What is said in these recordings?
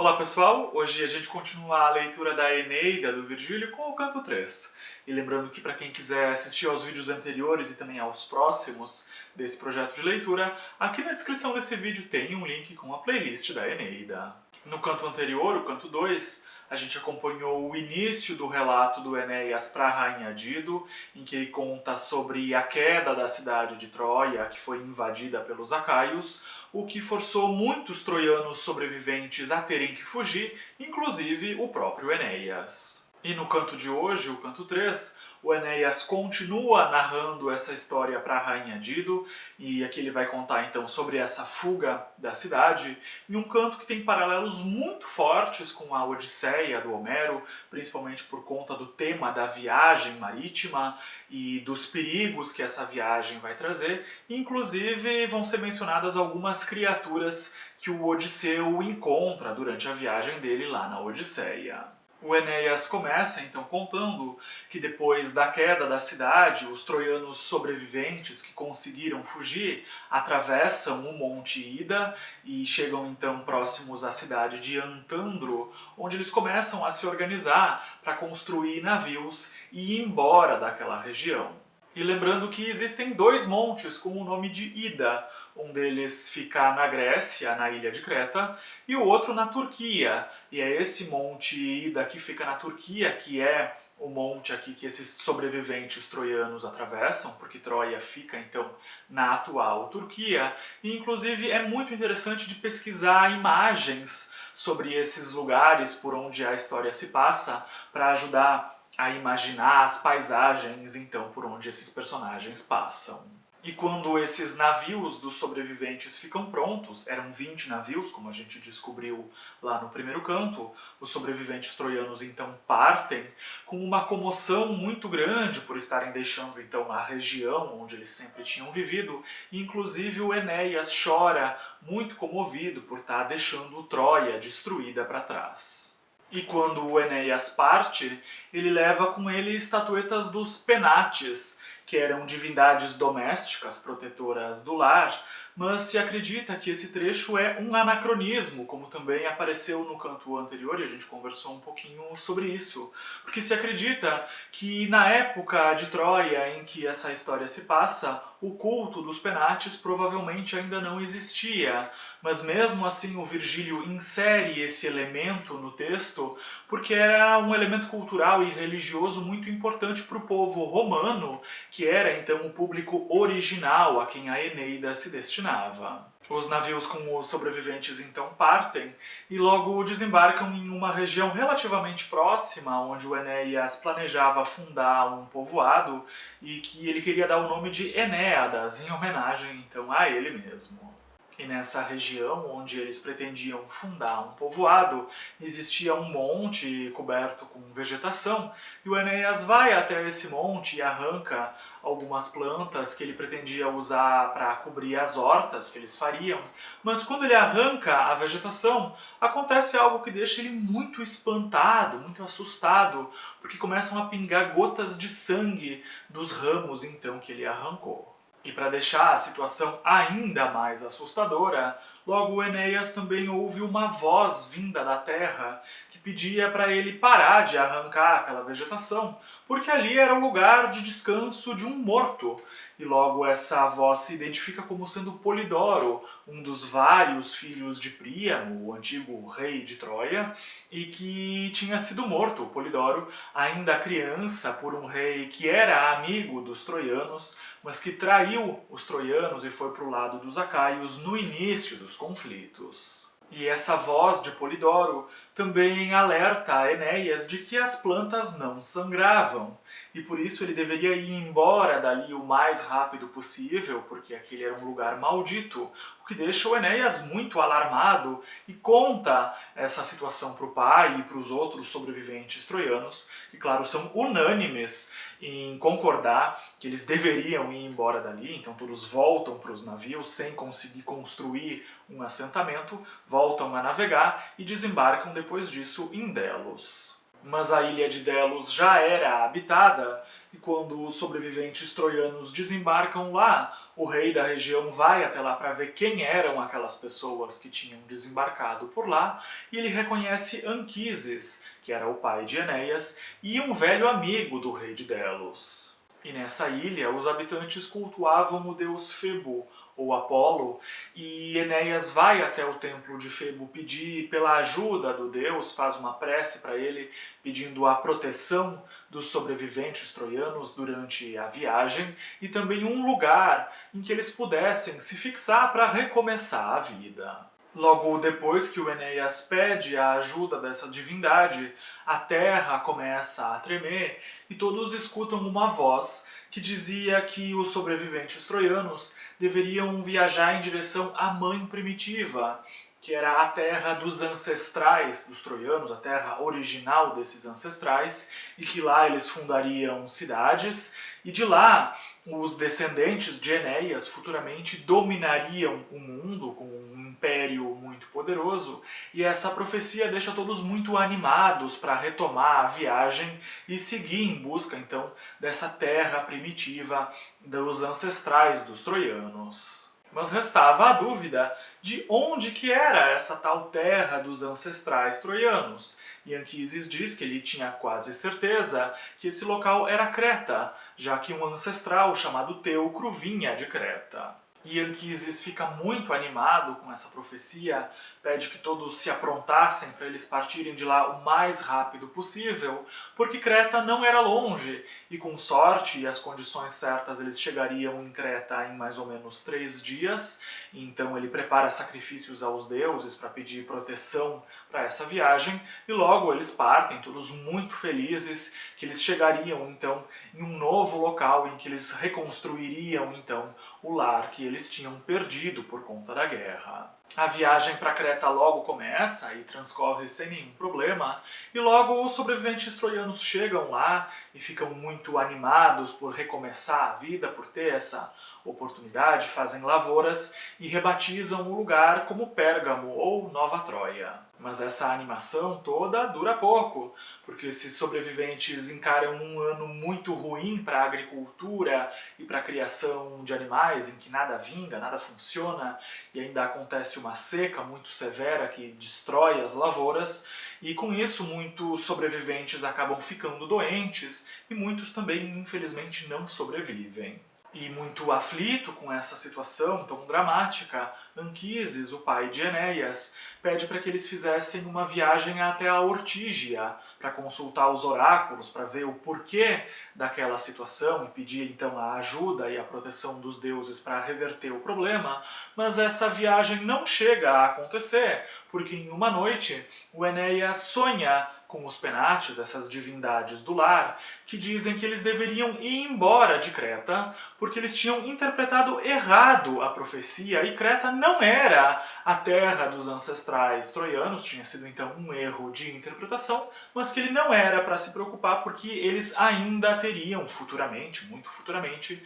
Olá pessoal, hoje a gente continua a leitura da Eneida do Virgílio com o canto 3. E lembrando que para quem quiser assistir aos vídeos anteriores e também aos próximos desse projeto de leitura, aqui na descrição desse vídeo tem um link com a playlist da Eneida. No canto anterior, o canto 2, a gente acompanhou o início do relato do Enéas para a rainha Dido, em que ele conta sobre a queda da cidade de Troia, que foi invadida pelos acaios, o que forçou muitos troianos sobreviventes a terem que fugir, inclusive o próprio Enéas. E no canto de hoje, o canto 3, o Enéas continua narrando essa história para a rainha Dido, e aqui ele vai contar então sobre essa fuga da cidade, em um canto que tem paralelos muito fortes com a Odisseia do Homero, principalmente por conta do tema da viagem marítima e dos perigos que essa viagem vai trazer. Inclusive vão ser mencionadas algumas criaturas que o Odisseu encontra durante a viagem dele lá na Odisseia. O Enéas começa então contando que depois da queda da cidade, os troianos sobreviventes que conseguiram fugir atravessam o Monte Ida e chegam então próximos à cidade de Antandro, onde eles começam a se organizar para construir navios e ir embora daquela região. E lembrando que existem dois montes com o nome de Ida. Um deles fica na Grécia, na ilha de Creta, e o outro na Turquia. E é esse monte Ida que fica na Turquia, que é o monte aqui que esses sobreviventes troianos atravessam, porque Troia fica então na atual Turquia. E inclusive é muito interessante de pesquisar imagens sobre esses lugares por onde a história se passa, para ajudar a imaginar as paisagens, então, por onde esses personagens passam. E quando esses navios dos sobreviventes ficam prontos, eram 20 navios, como a gente descobriu lá no primeiro canto, os sobreviventes troianos então partem com uma comoção muito grande por estarem deixando então a região onde eles sempre tinham vivido, e inclusive o Enéas chora muito comovido por estar deixando Troia destruída para trás. E quando o Enéas parte, ele leva com ele estatuetas dos Penates, que eram divindades domésticas protetoras do lar, mas se acredita que esse trecho é um anacronismo, como também apareceu no canto anterior, e a gente conversou um pouquinho sobre isso. Porque se acredita que na época de Troia em que essa história se passa, o culto dos Penates provavelmente ainda não existia, mas mesmo assim o Virgílio insere esse elemento no texto porque era um elemento cultural e religioso muito importante para o povo romano, que era então o público original a quem a Eneida se destinava. Os navios com os sobreviventes então partem e logo desembarcam em uma região relativamente próxima, onde o Enéas planejava fundar um povoado e que ele queria dar o nome de Enéadas, em homenagem então a ele mesmo. E nessa região onde eles pretendiam fundar um povoado, existia um monte coberto com vegetação, e o Enéas vai até esse monte e arranca algumas plantas que ele pretendia usar para cobrir as hortas que eles fariam, mas quando ele arranca a vegetação, acontece algo que deixa ele muito espantado, muito assustado, porque começam a pingar gotas de sangue dos ramos então que ele arrancou. E para deixar a situação ainda mais assustadora, logo o Enéas também ouve uma voz vinda da terra que pedia para ele parar de arrancar aquela vegetação, porque ali era o lugar de descanso de um morto. E logo essa voz se identifica como sendo Polidoro, um dos vários filhos de Príamo, o antigo rei de Troia, e que tinha sido morto, Polidoro, ainda criança, por um rei que era amigo dos troianos, mas que traiu os troianos e foi para o lado dos acaios no início dos conflitos. E essa voz de Polidoro também alerta a Enéas de que as plantas não sangravam, e por isso ele deveria ir embora dali o mais rápido possível, porque aquele era um lugar maldito, o que deixa o Enéas muito alarmado e conta essa situação para o pai e para os outros sobreviventes troianos, que claro são unânimes em concordar que eles deveriam ir embora dali, então todos voltam para os navios sem conseguir construir um assentamento, voltam a navegar e desembarcam depois disso em Delos. Mas a ilha de Delos já era habitada, e quando os sobreviventes troianos desembarcam lá, o rei da região vai até lá para ver quem eram aquelas pessoas que tinham desembarcado por lá, e ele reconhece Anquises, que era o pai de Enéas, e um velho amigo do rei de Delos. E nessa ilha, os habitantes cultuavam o deus Febo, ou Apolo, e Enéas vai até o templo de Febo pedir pela ajuda do deus, faz uma prece para ele, pedindo a proteção dos sobreviventes troianos durante a viagem e também um lugar em que eles pudessem se fixar para recomeçar a vida. Logo depois que o Enéas pede a ajuda dessa divindade, a terra começa a tremer e todos escutam uma voz que dizia que os sobreviventes troianos deveriam viajar em direção à Mãe Primitiva, que era a terra dos ancestrais dos troianos, a terra original desses ancestrais, e que lá eles fundariam cidades, e de lá os descendentes de Enéas futuramente dominariam o mundo com um império muito poderoso, e essa profecia deixa todos muito animados para retomar a viagem e seguir em busca então dessa terra primitiva dos ancestrais dos troianos. Mas restava a dúvida de onde que era essa tal terra dos ancestrais troianos. E Anquises diz que ele tinha quase certeza que esse local era Creta, já que um ancestral chamado Teucro vinha de Creta. E Anquises fica muito animado com essa profecia, pede que todos se aprontassem para eles partirem de lá o mais rápido possível, porque Creta não era longe, e com sorte e as condições certas eles chegariam em Creta em mais ou menos 3 dias, então ele prepara sacrifícios aos deuses para pedir proteção para essa viagem, e logo eles partem, todos muito felizes, que eles chegariam então em um novo local em que eles reconstruiriam então o lar que eles tinham perdido por conta da guerra. A viagem para Creta logo começa e transcorre sem nenhum problema, e logo os sobreviventes troianos chegam lá e ficam muito animados por recomeçar a vida, por ter essa oportunidade, fazem lavouras e rebatizam o lugar como Pérgamo ou Nova Troia. Mas essa animação toda dura pouco, porque esses sobreviventes encaram um ano muito ruim para a agricultura e para a criação de animais, em que nada vinga, nada funciona, e ainda acontece uma seca muito severa que destrói as lavouras, e com isso muitos sobreviventes acabam ficando doentes e muitos também, infelizmente, não sobrevivem. E muito aflito com essa situação tão dramática, Anquises, o pai de Enéas, pede para que eles fizessem uma viagem até a Ortígia para consultar os oráculos, para ver o porquê daquela situação e pedir então a ajuda e a proteção dos deuses para reverter o problema, mas essa viagem não chega a acontecer, porque em uma noite o Enéas sonha com os Penates, essas divindades do lar, que dizem que eles deveriam ir embora de Creta, porque eles tinham interpretado errado a profecia, e Creta não era a terra dos ancestrais troianos, tinha sido então um erro de interpretação, mas que ele não era para se preocupar, porque eles ainda teriam futuramente, muito futuramente,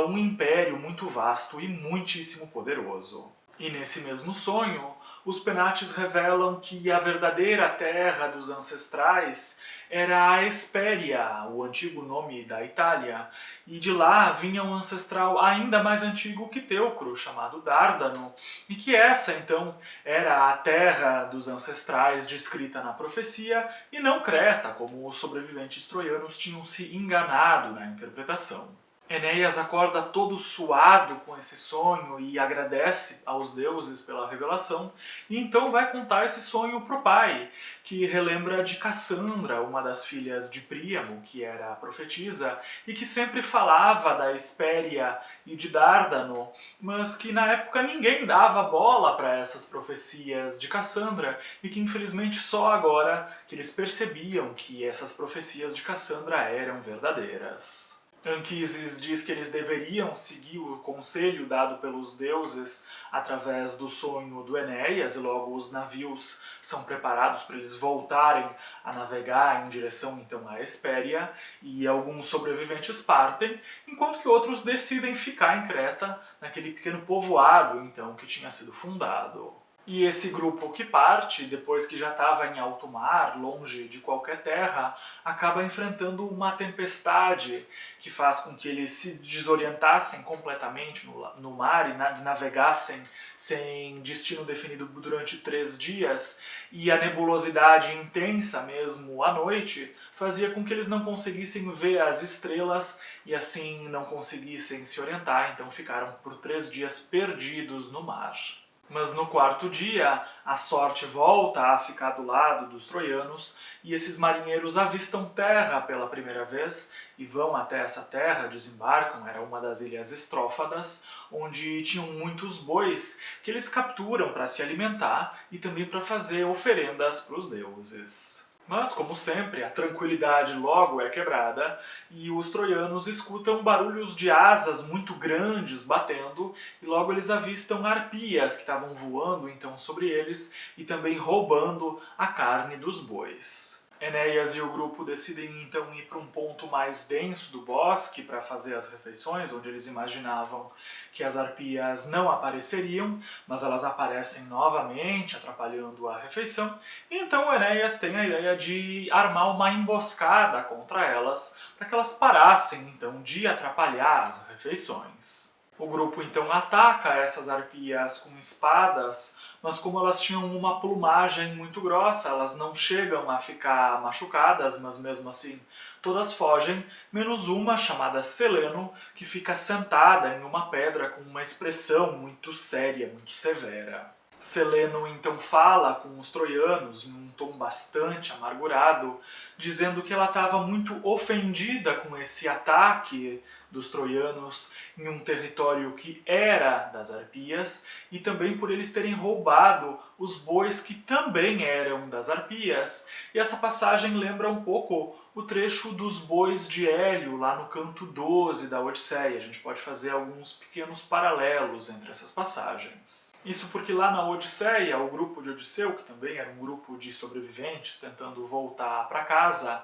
um império muito vasto e muitíssimo poderoso. E nesse mesmo sonho, os Penates revelam que a verdadeira terra dos ancestrais era a Hespéria, o antigo nome da Itália, e de lá vinha um ancestral ainda mais antigo que Teucro, chamado Dárdano, e que essa, então, era a terra dos ancestrais descrita na profecia, e não Creta, como os sobreviventes troianos tinham se enganado na interpretação. Enéas acorda todo suado com esse sonho e agradece aos deuses pela revelação, e então vai contar esse sonho para o pai, que relembra de Cassandra, uma das filhas de Príamo, que era a profetisa, e que sempre falava da Hespéria e de Dárdano, mas que na época ninguém dava bola para essas profecias de Cassandra, e que infelizmente só agora que eles percebiam que essas profecias de Cassandra eram verdadeiras. Anquises diz que eles deveriam seguir o conselho dado pelos deuses através do sonho do Enéas, e logo os navios são preparados para eles voltarem a navegar em direção então à Hespéria, e alguns sobreviventes partem, enquanto que outros decidem ficar em Creta, naquele pequeno povoado então que tinha sido fundado. E esse grupo que parte, depois que já estava em alto mar, longe de qualquer terra, acaba enfrentando uma tempestade que faz com que eles se desorientassem completamente no mar e navegassem sem destino definido durante 3 dias. E a nebulosidade intensa mesmo à noite fazia com que eles não conseguissem ver as estrelas e assim não conseguissem se orientar, então ficaram por 3 dias perdidos no mar. Mas no quarto dia, a sorte volta a ficar do lado dos troianos e esses marinheiros avistam terra pela primeira vez e vão até essa terra, desembarcam, era uma das ilhas Estrófadas, onde tinham muitos bois que eles capturam para se alimentar e também para fazer oferendas para os deuses. Mas, como sempre, a tranquilidade logo é quebrada e os troianos escutam barulhos de asas muito grandes batendo e logo eles avistam arpias que estavam voando então sobre eles e também roubando a carne dos bois. Enéas e o grupo decidem então ir para um ponto mais denso do bosque para fazer as refeições, onde eles imaginavam que as arpias não apareceriam, mas elas aparecem novamente, atrapalhando a refeição. E então Enéas tem a ideia de armar uma emboscada contra elas, para que elas parassem então de atrapalhar as refeições. O grupo então ataca essas arpias com espadas, mas como elas tinham uma plumagem muito grossa, elas não chegam a ficar machucadas, mas mesmo assim todas fogem, menos uma chamada Seleno, que fica sentada em uma pedra com uma expressão muito séria, muito severa. Seleno então fala com os troianos em um tom bastante amargurado, dizendo que ela estava muito ofendida com esse ataque dos troianos em um território que era das arpias e também por eles terem roubado os bois que também eram das arpias. E essa passagem lembra um pouco o trecho dos bois de Hélio, lá no canto 12 da Odisseia. A gente pode fazer alguns pequenos paralelos entre essas passagens. Isso porque lá na Odisseia, o grupo de Odisseu, que também era um grupo de sobreviventes tentando voltar para casa,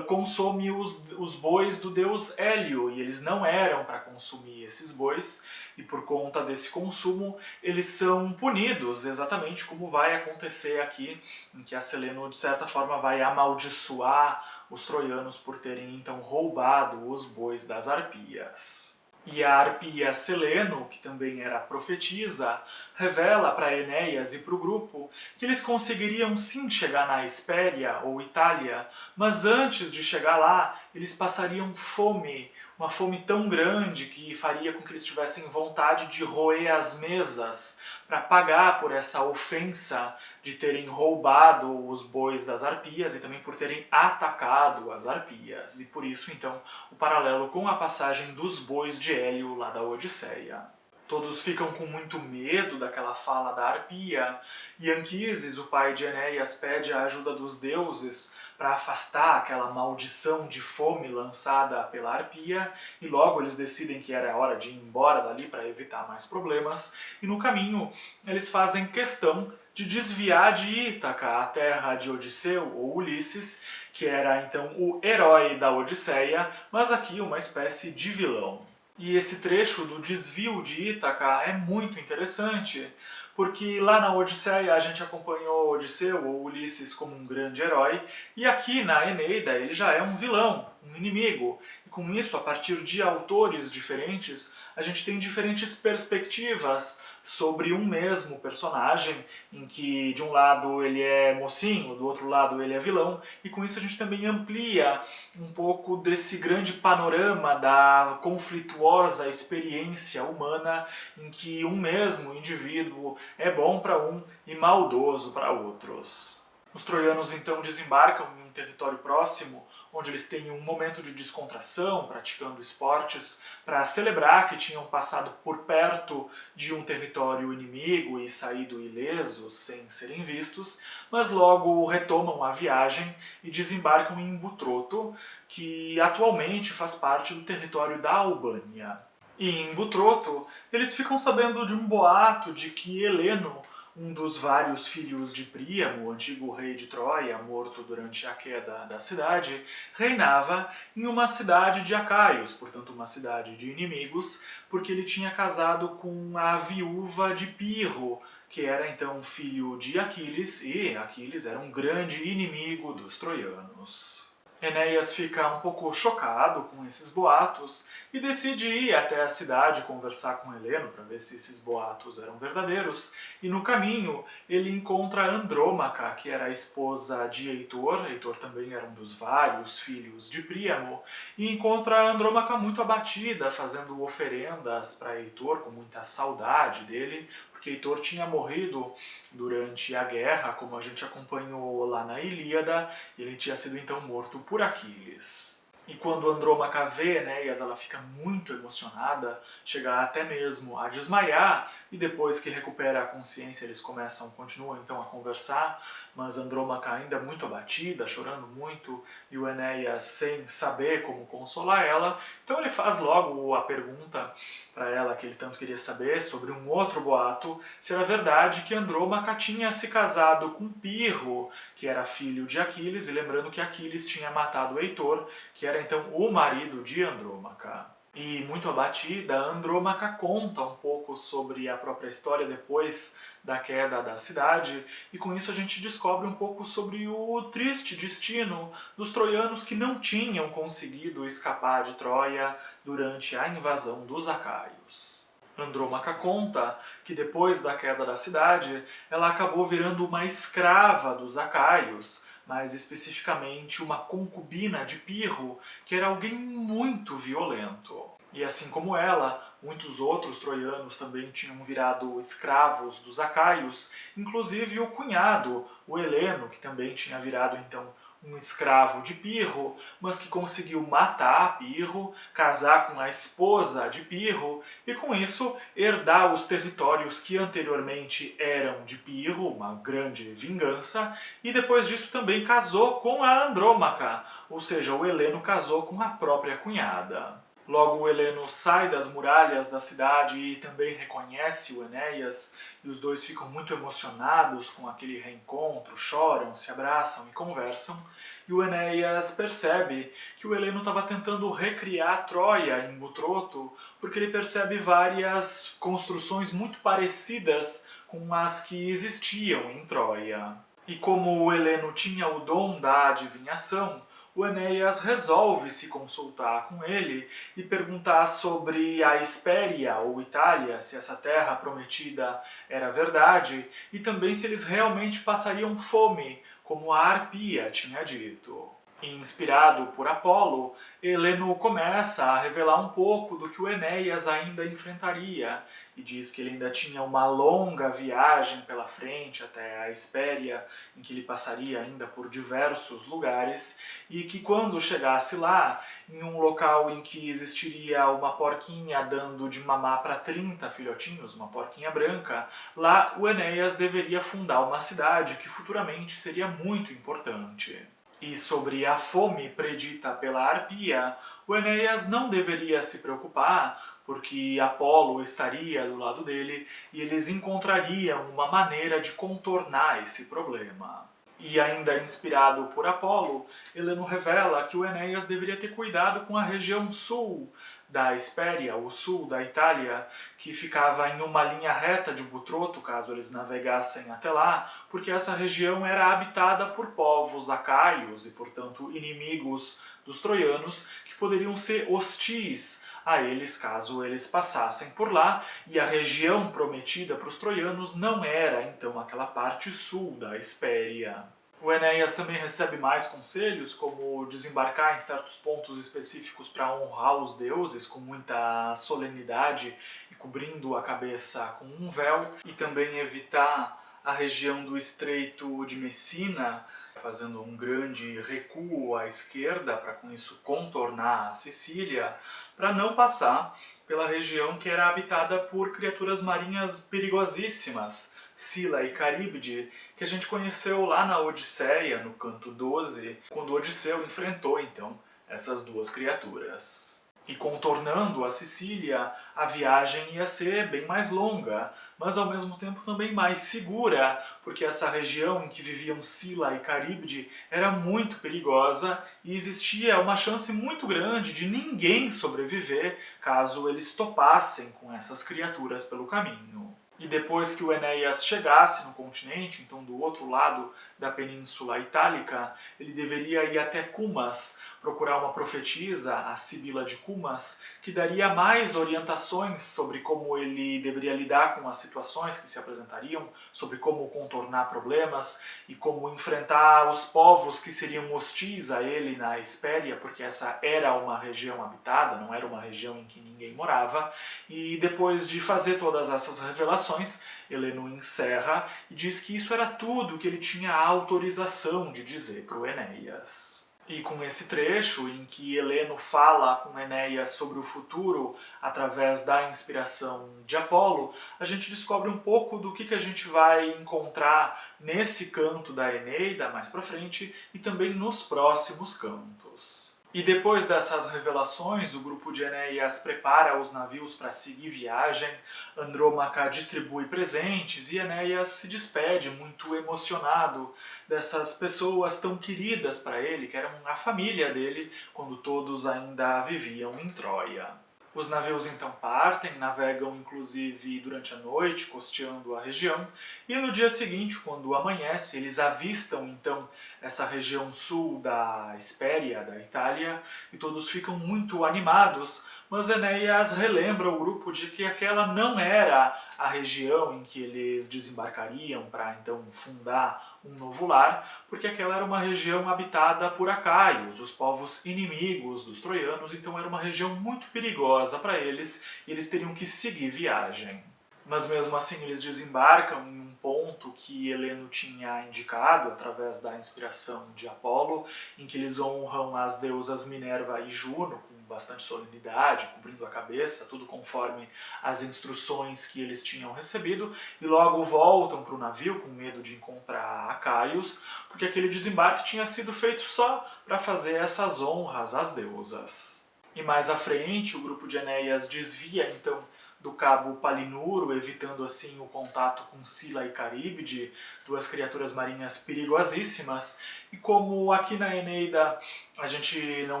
consome os bois do deus Hélio, e eles não eram para consumir esses bois, e por conta desse consumo eles são punidos, exatamente como vai acontecer aqui, em que a Seleno de certa forma vai amaldiçoar os troianos por terem então roubado os bois das arpias. E a arpia Seleno, que também era profetisa, revela para Enéas e para o grupo que eles conseguiriam sim chegar na Hespéria ou Itália, mas antes de chegar lá, eles passariam fome, uma fome tão grande que faria com que eles tivessem vontade de roer as mesas para pagar por essa ofensa de terem roubado os bois das arpias e também por terem atacado as arpias. E por isso, então, o paralelo com a passagem dos bois de Hélio lá da Odisseia. Todos ficam com muito medo daquela fala da arpia, e Anquises, o pai de Enéas, pede a ajuda dos deuses para afastar aquela maldição de fome lançada pela arpia, e logo eles decidem que era a hora de ir embora dali para evitar mais problemas, e no caminho eles fazem questão de desviar de Ítaca, a terra de Odisseu ou Ulisses, que era então o herói da Odisseia, mas aqui uma espécie de vilão. E esse trecho do desvio de Ítaca é muito interessante, porque lá na Odisseia a gente acompanhou Odisseu ou Ulisses como um grande herói, e aqui na Eneida ele já é um vilão, um inimigo. E com isso, a partir de autores diferentes, a gente tem diferentes perspectivas sobre um mesmo personagem, em que de um lado ele é mocinho, do outro lado ele é vilão, e com isso a gente também amplia um pouco desse grande panorama da conflituosa experiência humana em que um mesmo indivíduo é bom para um e maldoso para outros. Os troianos então desembarcam em um território próximo, onde eles têm um momento de descontração, praticando esportes, para celebrar que tinham passado por perto de um território inimigo e saído ilesos sem serem vistos, mas logo retomam a viagem e desembarcam em Butroto, que atualmente faz parte do território da Albânia. E em Butroto, eles ficam sabendo de um boato de que Heleno, um dos vários filhos de Príamo, o antigo rei de Troia, morto durante a queda da cidade, reinava em uma cidade de Acaios, portanto uma cidade de inimigos, porque ele tinha casado com a viúva de Pirro, que era então filho de Aquiles, e Aquiles era um grande inimigo dos troianos. Enéas fica um pouco chocado com esses boatos e decide ir até a cidade conversar com Heleno para ver se esses boatos eram verdadeiros. E no caminho ele encontra Andrômaca, que era a esposa de Heitor. Heitor também era um dos vários filhos de Príamo. E encontra Andrômaca muito abatida, fazendo oferendas para Heitor, com muita saudade dele, porque Heitor tinha morrido durante a guerra, como a gente acompanhou lá na Ilíada, e ele tinha sido então morto por Aquiles. E quando Andrômaca vê Enéas, ela fica muito emocionada, chega até mesmo a desmaiar, e depois que recupera a consciência eles continuam então a conversar, mas Andrômaca ainda muito abatida, chorando muito, e o Enéas sem saber como consolar ela, então ele faz logo a pergunta para ela que ele tanto queria saber sobre um outro boato, se era verdade que Andrômaca tinha se casado com Pirro, que era filho de Aquiles, e lembrando que Aquiles tinha matado Heitor, que era então o marido de Andrômaca. E muito abatida, Andrômaca conta um pouco sobre a própria história depois da queda da cidade, e com isso a gente descobre um pouco sobre o triste destino dos troianos que não tinham conseguido escapar de Troia durante a invasão dos acaios. Andrômaca conta que depois da queda da cidade, ela acabou virando uma escrava dos acaios, mais especificamente uma concubina de Pirro, que era alguém muito violento. E assim como ela, muitos outros troianos também tinham virado escravos dos acaios, inclusive o cunhado, o Heleno, que também tinha virado então um escravo de Pirro, mas que conseguiu matar Pirro, casar com a esposa de Pirro e com isso herdar os territórios que anteriormente eram de Pirro, uma grande vingança, e depois disso também casou com a Andrômaca, ou seja, o Heleno casou com a própria cunhada. Logo o Heleno sai das muralhas da cidade e também reconhece o Enéas, e os dois ficam muito emocionados com aquele reencontro, choram, se abraçam e conversam, e o Enéas percebe que o Heleno estava tentando recriar Troia em Butroto, porque ele percebe várias construções muito parecidas com as que existiam em Troia. E como o Heleno tinha o dom da adivinhação, o Enéas resolve se consultar com ele e perguntar sobre a Hespéria ou Itália, se essa terra prometida era verdade, e também se eles realmente passariam fome, como a Arpia tinha dito. Inspirado por Apolo, Heleno começa a revelar um pouco do que o Enéas ainda enfrentaria, e diz que ele ainda tinha uma longa viagem pela frente até a Hespéria, em que ele passaria ainda por diversos lugares, e que quando chegasse lá, em um local em que existiria uma porquinha dando de mamar para 30 filhotinhos, uma porquinha branca, lá o Enéas deveria fundar uma cidade que futuramente seria muito importante. E sobre a fome predita pela Arpia, o Enéas não deveria se preocupar, porque Apolo estaria do lado dele e eles encontrariam uma maneira de contornar esse problema. E ainda inspirado por Apolo, Heleno revela que o Enéas deveria ter cuidado com a região sul da Hespéria, o sul da Itália, que ficava em uma linha reta de Butroto, caso eles navegassem até lá, porque essa região era habitada por povos acaios e, portanto, inimigos dos troianos, que poderiam ser hostis a eles caso eles passassem por lá, e a região prometida para os troianos não era, então, aquela parte sul da Hespéria. O Enéas também recebe mais conselhos, como desembarcar em certos pontos específicos para honrar os deuses com muita solenidade e cobrindo a cabeça com um véu, e também evitar a região do Estreito de Messina, fazendo um grande recuo à esquerda para com isso contornar a Sicília, para não passar pela região que era habitada por criaturas marinhas perigosíssimas, Sila e Caríbde, que a gente conheceu lá na Odisseia, no canto 12, quando Odisseu enfrentou, então, essas duas criaturas. E contornando a Sicília, a viagem ia ser bem mais longa, mas ao mesmo tempo também mais segura, porque essa região em que viviam Sila e Caríbde era muito perigosa e existia uma chance muito grande de ninguém sobreviver caso eles topassem com essas criaturas pelo caminho. E depois que o Enéas chegasse no continente, então do outro lado da Península Itálica, ele deveria ir até Cumas, procurar uma profetisa, a Sibila de Cumas, que daria mais orientações sobre como ele deveria lidar com as situações que se apresentariam, sobre como contornar problemas e como enfrentar os povos que seriam hostis a ele na Hespéria, porque essa era uma região habitada, não era uma região em que ninguém morava. E depois de fazer todas essas revelações, Heleno encerra e diz que isso era tudo que ele tinha a autorização de dizer para o Enéas. E com esse trecho em que Heleno fala com Enéas sobre o futuro através da inspiração de Apolo, a gente descobre um pouco do que a gente vai encontrar nesse canto da Eneida mais pra frente e também nos próximos cantos. E depois dessas revelações, o grupo de Enéas prepara os navios para seguir viagem, Andrômaca distribui presentes e Enéas se despede muito emocionado dessas pessoas tão queridas para ele, que eram a família dele, quando todos ainda viviam em Troia. Os navios então partem, navegam inclusive durante a noite, costeando a região, e no dia seguinte, quando amanhece, eles avistam então essa região sul da Hespéria, da Itália, e todos ficam muito animados, mas Enéas relembra o grupo de que aquela não era a região em que eles desembarcariam para então fundar um novo lar, porque aquela era uma região habitada por acaios, os povos inimigos dos troianos, então era uma região muito perigosa para eles e eles teriam que seguir viagem. Mas mesmo assim eles desembarcam em um ponto que Heleno tinha indicado através da inspiração de Apolo, em que eles honram as deusas Minerva e Juno com bastante solenidade, cobrindo a cabeça, tudo conforme as instruções que eles tinham recebido, e logo voltam para o navio com medo de encontrar acaios, porque aquele desembarque tinha sido feito só para fazer essas honras às deusas. E mais à frente, o grupo de Enéas desvia então do cabo Palinuro, evitando assim o contato com Sila e Caríbide, duas criaturas marinhas perigosíssimas. E como aqui na Eneida a gente não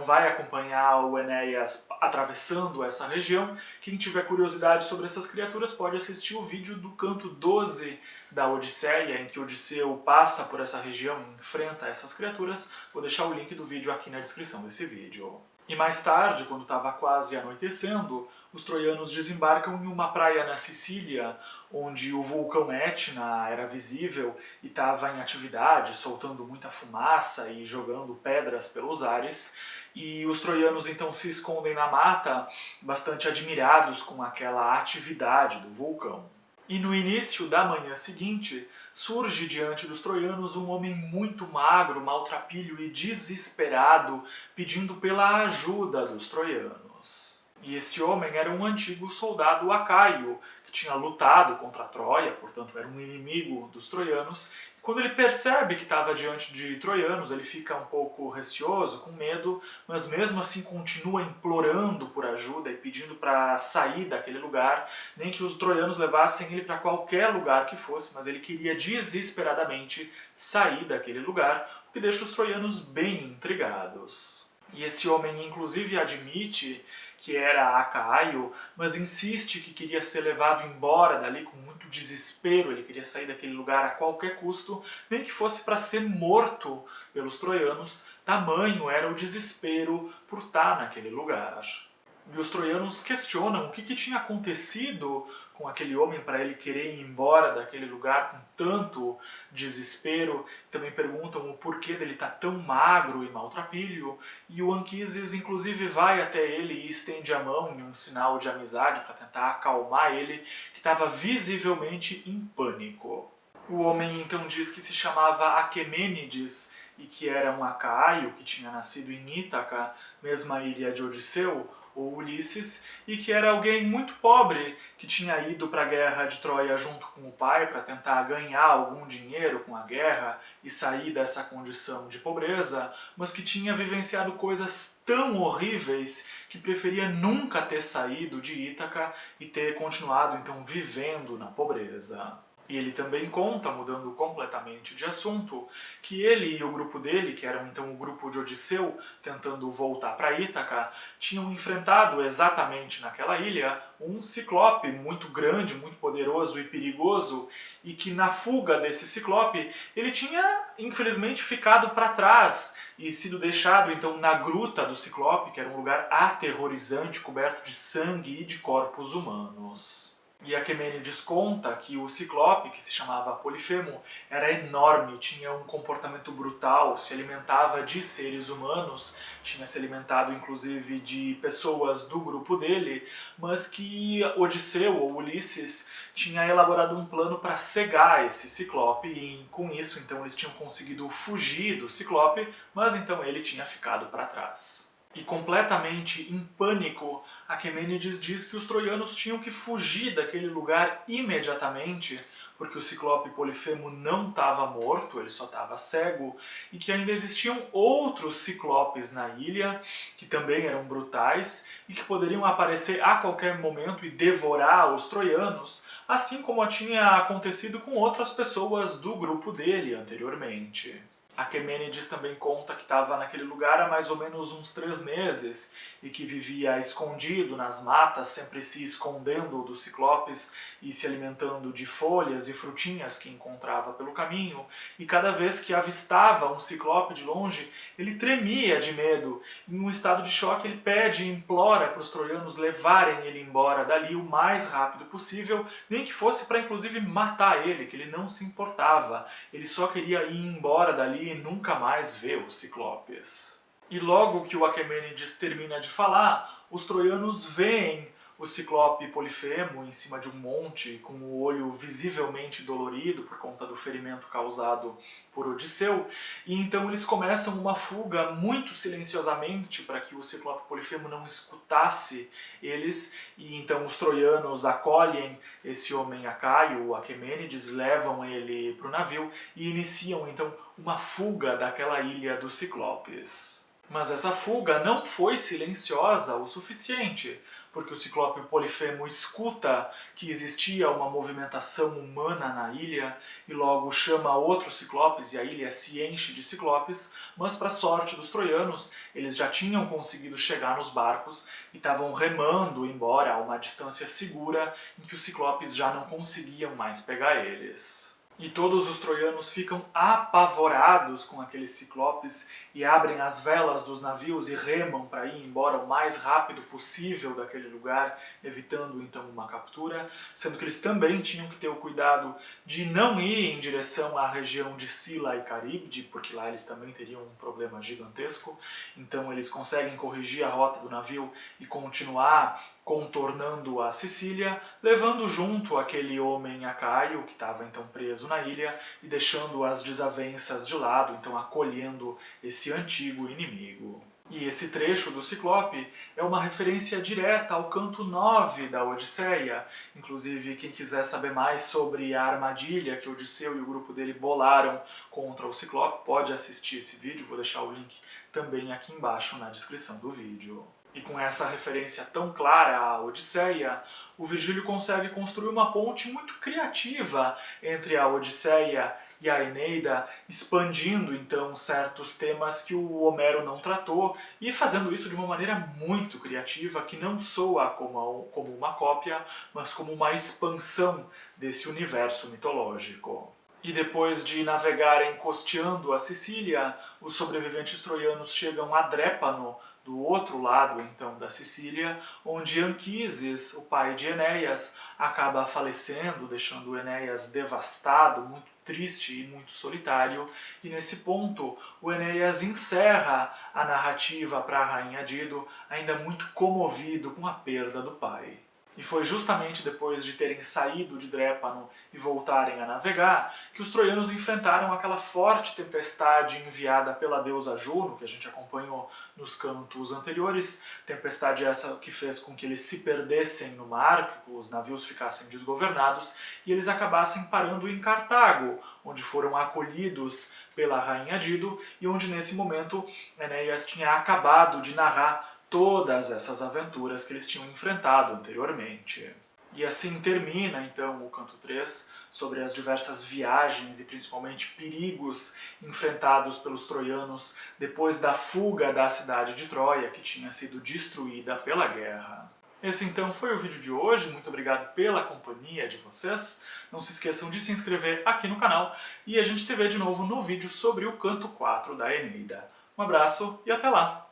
vai acompanhar o Enéas atravessando essa região, quem tiver curiosidade sobre essas criaturas pode assistir o vídeo do canto 12 da Odisseia, em que Odisseu passa por essa região e enfrenta essas criaturas. Vou deixar o link do vídeo aqui na descrição desse vídeo. E mais tarde, quando estava quase anoitecendo, os troianos desembarcam em uma praia na Sicília, onde o vulcão Etna era visível e estava em atividade, soltando muita fumaça e jogando pedras pelos ares. E os troianos então se escondem na mata, bastante admirados com aquela atividade do vulcão. E no início da manhã seguinte, surge diante dos troianos um homem muito magro, maltrapilho e desesperado, pedindo pela ajuda dos troianos. E esse homem era um antigo soldado acaio, que tinha lutado contra a Troia, portanto era um inimigo dos troianos. Quando ele percebe que estava diante de troianos, ele fica um pouco receoso, com medo, mas mesmo assim continua implorando por ajuda e pedindo para sair daquele lugar, nem que os troianos levassem ele para qualquer lugar que fosse, mas ele queria desesperadamente sair daquele lugar, o que deixa os troianos bem intrigados. E esse homem inclusive admite que era acaio, mas insiste que queria ser levado embora dali com muito desespero, ele queria sair daquele lugar a qualquer custo, nem que fosse para ser morto pelos troianos, tamanho era o desespero por estar naquele lugar. E os troianos questionam o que tinha acontecido com aquele homem para ele querer ir embora daquele lugar com tanto desespero. Também perguntam o porquê dele estar tão magro e maltrapilho. E o Anquises inclusive vai até ele e estende a mão em um sinal de amizade para tentar acalmar ele, que estava visivelmente em pânico. O homem então diz que se chamava Aquemênides e que era um acaio que tinha nascido em Ítaca, mesma ilha de Odisseu, ou Ulisses, e que era alguém muito pobre, que tinha ido para a guerra de Troia junto com o pai para tentar ganhar algum dinheiro com a guerra e sair dessa condição de pobreza, mas que tinha vivenciado coisas tão horríveis que preferia nunca ter saído de Ítaca e ter continuado então vivendo na pobreza. E ele também conta, mudando completamente de assunto, que ele e o grupo dele, que eram então o grupo de Odisseu, tentando voltar para Ítaca, tinham enfrentado exatamente naquela ilha um ciclope muito grande, muito poderoso e perigoso, e que na fuga desse ciclope ele tinha infelizmente ficado para trás e sido deixado então na gruta do ciclope, que era um lugar aterrorizante, coberto de sangue e de corpos humanos. E Aquemênides conta que o Ciclope, que se chamava Polifemo, era enorme, tinha um comportamento brutal, se alimentava de seres humanos, tinha se alimentado inclusive de pessoas do grupo dele, mas que Odisseu ou Ulisses tinha elaborado um plano para cegar esse Ciclope e com isso então eles tinham conseguido fugir do Ciclope, mas então ele tinha ficado para trás. E completamente em pânico, Aquemênides diz que os troianos tinham que fugir daquele lugar imediatamente, porque o Ciclope Polifemo não estava morto, ele só estava cego, e que ainda existiam outros ciclopes na ilha, que também eram brutais, e que poderiam aparecer a qualquer momento e devorar os troianos, assim como tinha acontecido com outras pessoas do grupo dele anteriormente. Aquemênides também conta que estava naquele lugar há mais ou menos uns 3 meses e que vivia escondido nas matas, sempre se escondendo dos ciclopes e se alimentando de folhas e frutinhas que encontrava pelo caminho. E cada vez que avistava um ciclope de longe, ele tremia de medo. Em um estado de choque, ele pede e implora para os troianos levarem ele embora dali o mais rápido possível, nem que fosse para inclusive matar ele, que ele não se importava. Ele só queria ir embora dali e nunca mais ver os ciclopes. E logo que o Aquemênides termina de falar, os troianos veem o ciclope Polifemo em cima de um monte, com o olho visivelmente dolorido por conta do ferimento causado por Odisseu, e então eles começam uma fuga muito silenciosamente para que o ciclope Polifemo não escutasse eles, e então os troianos acolhem esse homem Acaio, o Aquemênides, levam ele para o navio e iniciam então uma fuga daquela ilha dos ciclopes. Mas essa fuga não foi silenciosa o suficiente, porque o ciclope Polifemo escuta que existia uma movimentação humana na ilha e logo chama outros ciclopes e a ilha se enche de ciclopes, mas para sorte dos troianos, eles já tinham conseguido chegar nos barcos e estavam remando embora a uma distância segura em que os ciclopes já não conseguiam mais pegar eles. E todos os troianos ficam apavorados com aqueles ciclopes e abrem as velas dos navios e remam para ir embora o mais rápido possível daquele lugar, evitando então uma captura, sendo que eles também tinham que ter o cuidado de não ir em direção à região de Sila e Caribde, porque lá eles também teriam um problema gigantesco, então eles conseguem corrigir a rota do navio e continuar contornando a Sicília, levando junto aquele homem Acaio, que estava então preso na ilha, e deixando as desavenças de lado, então acolhendo esse antigo inimigo. E esse trecho do Ciclope é uma referência direta ao canto 9 da Odisseia. Inclusive, quem quiser saber mais sobre a armadilha que Odisseu e o grupo dele bolaram contra o Ciclope, pode assistir esse vídeo, vou deixar o link também aqui embaixo na descrição do vídeo. E com essa referência tão clara à Odisseia, o Virgílio consegue construir uma ponte muito criativa entre a Odisseia e a Eneida, expandindo então certos temas que o Homero não tratou e fazendo isso de uma maneira muito criativa, que não soa como uma cópia, mas como uma expansão desse universo mitológico. E depois de navegarem costeando a Sicília, os sobreviventes troianos chegam a Drépano, do outro lado então da Sicília, onde Anquises, o pai de Enéas, acaba falecendo, deixando Enéas devastado, muito triste e muito solitário, e nesse ponto o Enéas encerra a narrativa para a rainha Dido, ainda muito comovido com a perda do pai. E foi justamente depois de terem saído de Drépano e voltarem a navegar que os troianos enfrentaram aquela forte tempestade enviada pela deusa Juno, que a gente acompanhou nos cantos anteriores, tempestade essa que fez com que eles se perdessem no mar, que os navios ficassem desgovernados e eles acabassem parando em Cartago, onde foram acolhidos pela rainha Dido e onde nesse momento Enéas tinha acabado de narrar todas essas aventuras que eles tinham enfrentado anteriormente. E assim termina, então, o canto 3, sobre as diversas viagens e principalmente perigos enfrentados pelos troianos depois da fuga da cidade de Troia, que tinha sido destruída pela guerra. Esse então foi o vídeo de hoje, muito obrigado pela companhia de vocês. Não se esqueçam de se inscrever aqui no canal e a gente se vê de novo no vídeo sobre o canto 4 da Eneida. Um abraço e até lá!